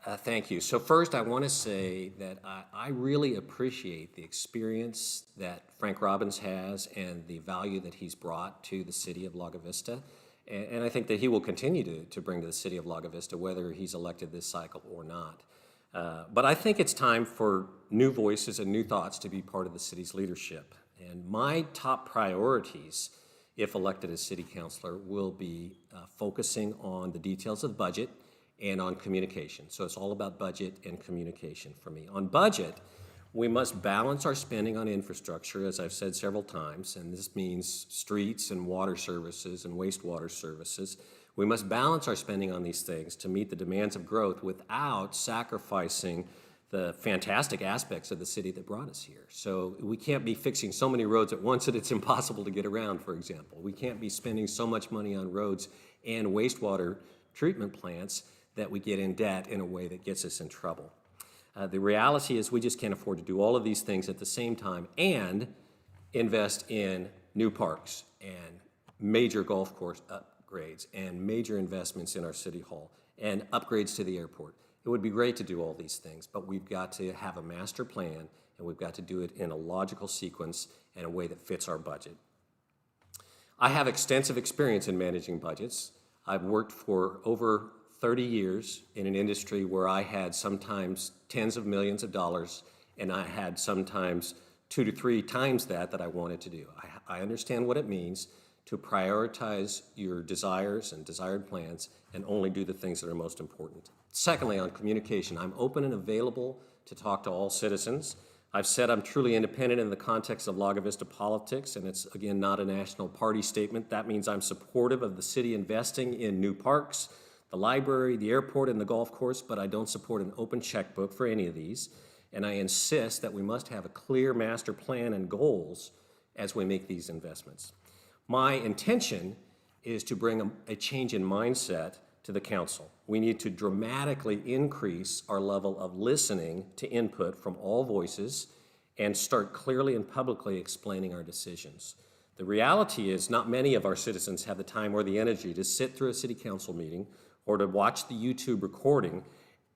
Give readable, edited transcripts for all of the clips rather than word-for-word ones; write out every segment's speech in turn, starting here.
Thank you. So first, I want to say that I really appreciate the experience that Frank Robbins has and the value that he's brought to the city of Lago Vista. And I think that he will continue to bring to the city of Lago Vista, whether he's elected this cycle or not. But I think it's time for new voices and new thoughts to be part of the city's leadership. And my top priorities, if elected as city councilor, will be focusing on the details of the budget and on communication. So it's all about budget and communication for me. On budget, we must balance our spending on infrastructure, as I've said several times, and this means streets and water services and wastewater services. We must balance our spending on these things to meet the demands of growth without sacrificing the fantastic aspects of the city that brought us here. So we can't be fixing so many roads at once that it's impossible to get around, for example. We can't be spending so much money on roads and wastewater treatment plants that we get in debt in a way that gets us in trouble. The reality is we just can't afford to do all of these things at the same time and invest in new parks and major golf course upgrades and major investments in our city hall and upgrades to the airport. It would be great to do all these things, but we've got to have a master plan and we've got to do it in a logical sequence and a way that fits our budget. I have extensive experience in managing budgets. I've worked for over 30 years in an industry where I had sometimes tens of millions of dollars and I had sometimes 2 to 3 times that I wanted to do. I understand what it means to prioritize your desires and desired plans and only do the things that are most important. Secondly, on communication, I'm open and available to talk to all citizens. I've said I'm truly independent in the context of Lago Vista politics, and it's, again, not a national party statement. That means I'm supportive of the city investing in new parks, the library, the airport, and the golf course, but I don't support an open checkbook for any of these. And I insist that we must have a clear master plan and goals as we make these investments. My intention is to bring a change in mindset to the council. We need to dramatically increase our level of listening to input from all voices and start clearly and publicly explaining our decisions. The reality is not many of our citizens have the time or the energy to sit through a city council meeting or to watch the YouTube recording,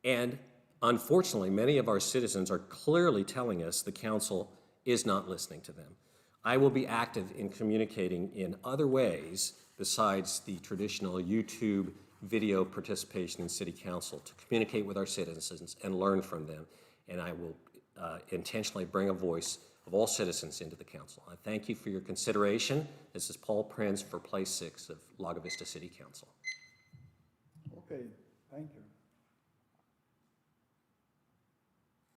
and unfortunately, many of our citizens are clearly telling us the council is not listening to them. I will be active in communicating in other ways besides the traditional YouTube video participation in city council to communicate with our citizens and learn from them, and I will intentionally bring a voice of all citizens into the council. I thank you for your consideration. This is Paul Prince for Place 6 of Lago Vista City Council. Okay, thank you.